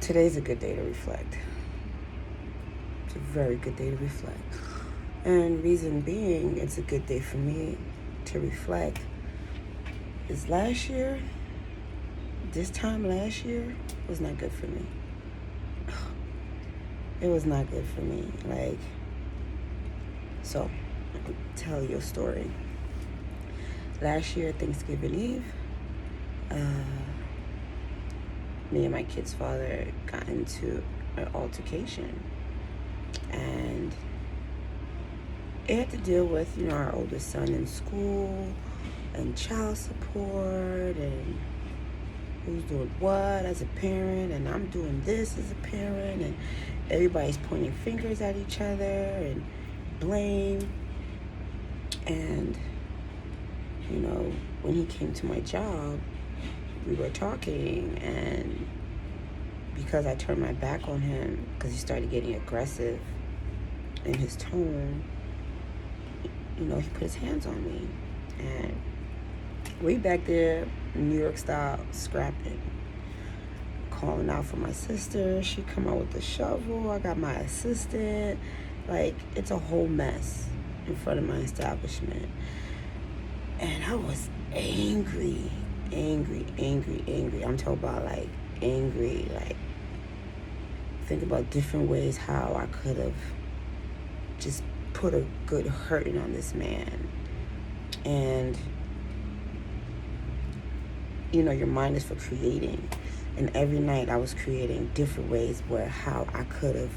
Today's a good day to reflect. It's a very good day to reflect. And reason being, it's a good day for me to reflect is last year, this time last year, was not good for me. It was not good for me. So, I can tell you a story. Last year, Thanksgiving Eve, me and my kid's father got into an altercation. And it had to deal with, our oldest son in school and child support and who's doing what as a parent, and I'm doing this as a parent, and everybody's pointing fingers at each other and blame. And, when he came to my job, we were talking, and because I turned my back on him because he started getting aggressive in his tone, he put his hands on me. And we back there, New York style, scrapping. Calling out for my sister. She come out with the shovel. I got my assistant. It's a whole mess in front of my establishment. And I was angry. I'm talking about angry. Think about different ways how I could have just put a good hurting on this man. And your mind is for creating. And every night I was creating different ways how I could have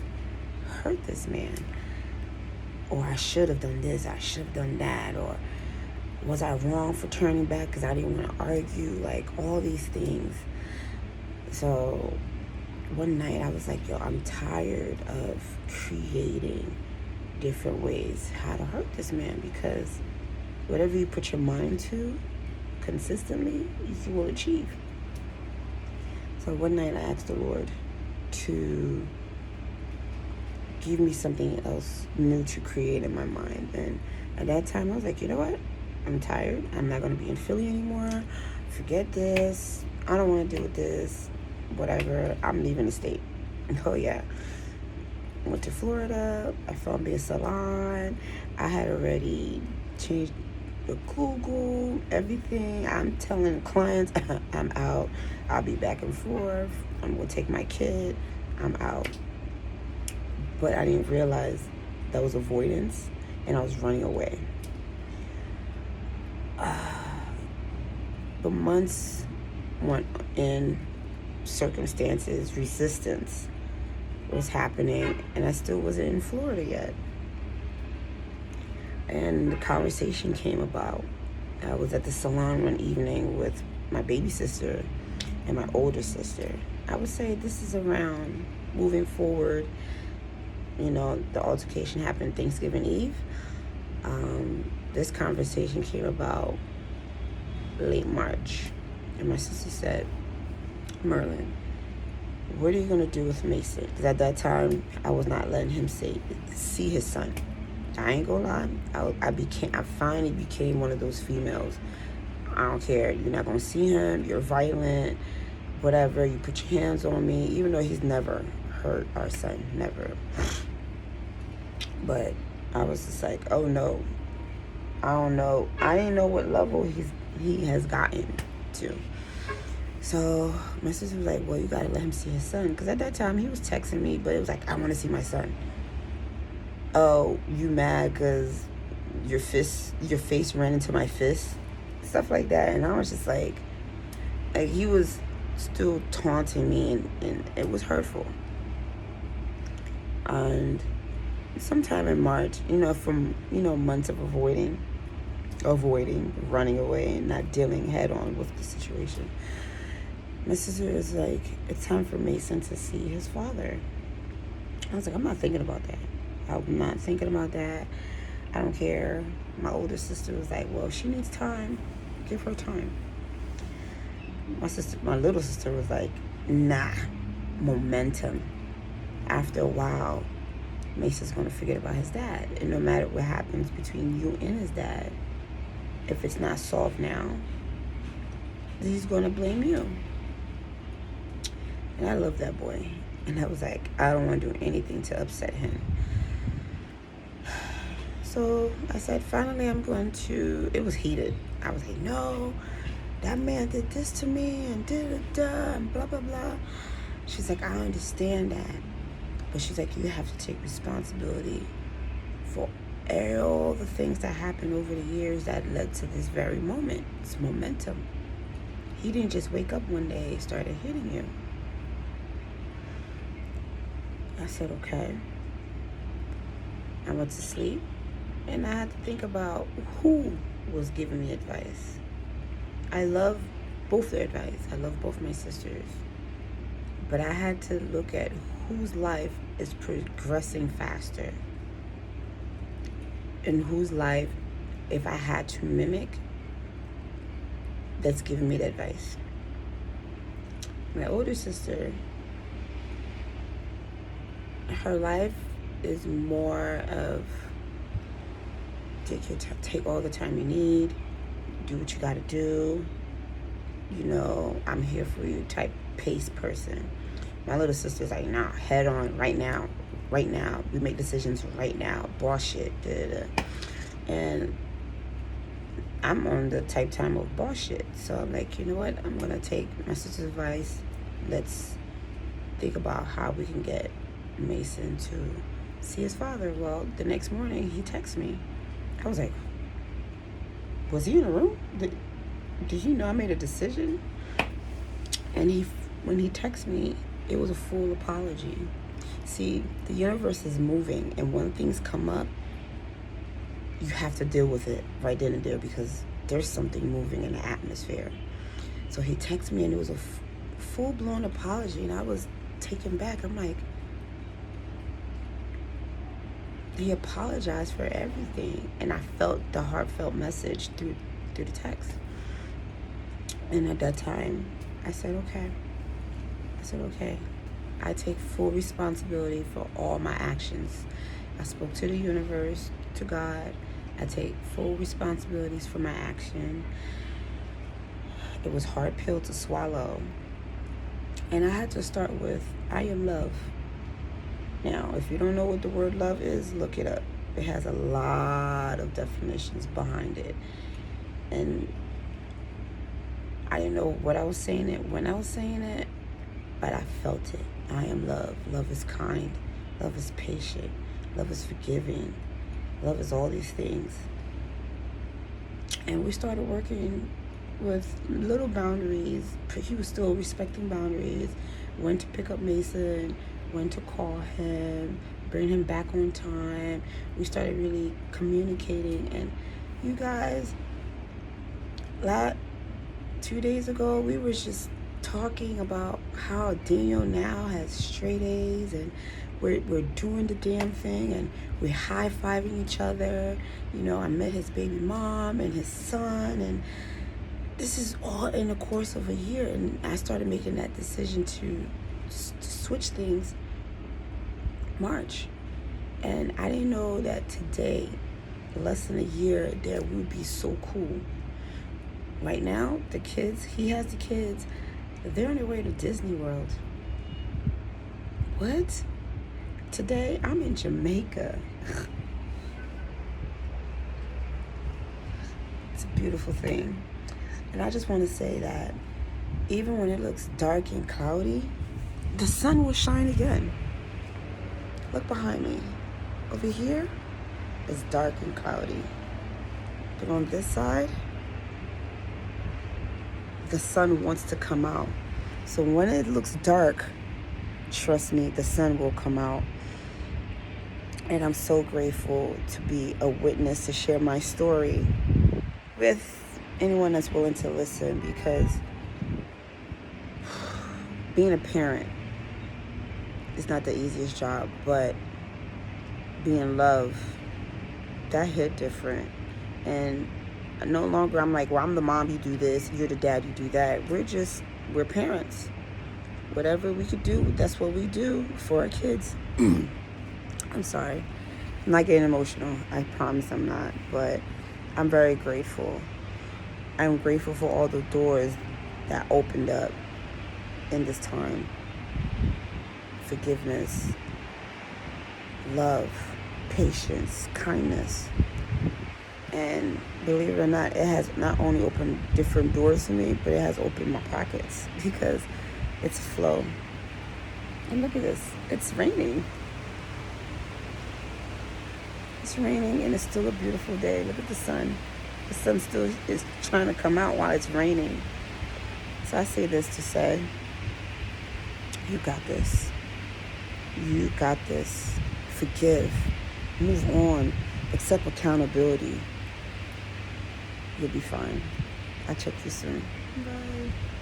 hurt this man. Or I should have done this, I should have done that. Or was I wrong for turning back because I didn't want to argue? All these things. So one night I was like, I'm tired of creating different ways how to hurt this man, because whatever you put your mind to consistently, you will achieve. So one night I asked the Lord to give me something else new to create in my mind. And at that time I was like, you know what? I'm tired. I'm not going to be in Philly anymore. Forget this. I don't want to deal with this. Whatever. I'm leaving the state. Oh yeah. Went to Florida. I found me a salon. I had already changed the Google, everything. I'm telling clients I'm out. I'll be back and forth. I'm going to take my kid. I'm out. But I didn't realize that was avoidance, and I was running away. The months went in, circumstances, resistance was happening, and I still wasn't in Florida yet. And the conversation came about. I was at the salon one evening with my baby sister and my older sister. I would say this is around moving forward. The altercation happened Thanksgiving Eve. This conversation came about late March. And my sister said, Merlin, what are you going to do with Mason? Because at that time, I was not letting him see his son. I ain't gonna lie. I finally became one of those females. I don't care. You're not gonna see him. You're violent. Whatever. You put your hands on me. Even though he's never hurt our son. Never. But I was just like, oh no. I don't know. I didn't know what level he has gotten to. So my sister was like, well, you gotta let him see his son. Because at that time, he was texting me, but it was like, I want to see my son. Oh, you mad because your face ran into my fist? Stuff like that. And I was just like he was still taunting me, and it was hurtful. And sometime in March, from, months of avoiding, running away, and not dealing head on with the situation, my sister was like, it's time for Mason to see his father. I was like, I'm not thinking about that. I'm not thinking about that. I don't care. My older sister was like, well, she needs time. Give her time. My little sister was like, nah, momentum. After a while, Mason's going to forget about his dad. And no matter what happens between you and his dad, if it's not solved now, he's going to blame you. And I love that boy. And I was like, I don't want to do anything to upset him. So I said, finally, it was heated. I was like, no, that man did this to me and and blah, blah, blah. She's like, I understand that. But she's like, you have to take responsibility for all the things that happened over the years that led to this very moment. It's momentum. He didn't just wake up one day and started hitting you. I said, okay. I went to sleep, and I had to think about who was giving me advice. I love both their advice. I love both my sisters. But I had to look at whose life is progressing faster, and whose life, if I had to mimic, that's giving me the advice. My older sister, her life is more of take all the time you need, do what you gotta do, I'm here for you type pace person. My little sister's like, nah, head on, right now, we make decisions right now, boss shit, and I'm on the type time of boss shit. So I'm like, you know what, I'm gonna take my sister's advice. Let's think about how we can get Mason to see his father. Well, the next morning he texted me. I was like, was he in the room? Did you know I made a decision? And when he texted me, it was a full apology. See, the universe is moving, and when things come up, you have to deal with it right then and there, because there's something moving in the atmosphere. So he texted me, and it was a full-blown apology, and I was taken back. I'm like, he apologized for everything, and I felt the heartfelt message through the text. And at that time, I said, okay. I take full responsibility for all my actions. I spoke to the universe, to God. I take full responsibilities for my action. It was a hard pill to swallow. And I had to start with, I am love. Now, if you don't know what the word love is, look it up. It has a lot of definitions behind it. And I didn't know what I was saying it when I was saying it, but I felt it. I am love. Love is kind. Love is patient. Love is forgiving. Love is all these things. And we started working with little boundaries. He was still respecting boundaries. When to pick up Mason, when to call him, bring him back on time. We started really communicating. And you guys, 2 days ago, we were just talking about how Daniel now has straight A's, and we're doing the damn thing, and we're high-fiving each other. I met his baby mom and his son, and this is all in the course of a year. And I started making that decision to switch things March. And I didn't know that today, less than a year, that we would be so cool. Right now, he has the kids, they're on their way to Disney World. What? Today, I'm in Jamaica. It's a beautiful thing. And I just want to say that even when it looks dark and cloudy, the sun will shine again. Look behind me. Over here, it's dark and cloudy. But on this side, the sun wants to come out. So when it looks dark, trust me, the sun will come out. And I'm so grateful to be a witness, to share my story with anyone that's willing to listen, because being a parent is not the easiest job, but being love, that hit different. And no longer I'm like, well, I'm the mom, you do this, you're the dad, you do that. We're parents. Whatever we could do, that's what we do for our kids. I'm sorry. I'm not getting emotional. I promise I'm not. But I'm very grateful. I'm grateful for all the doors that opened up in this time. forgiveness, love, patience, kindness. And believe it or not, it has not only opened different doors for me, but it has opened my pockets because it's flow. And look at this. It's raining. It's raining and it's still a beautiful day. Look at the sun. The sun still is trying to come out while it's raining. So I say this to say, you got this. You got this. Forgive. Move on. Accept accountability. You'll be fine. I'll check you soon. Bye.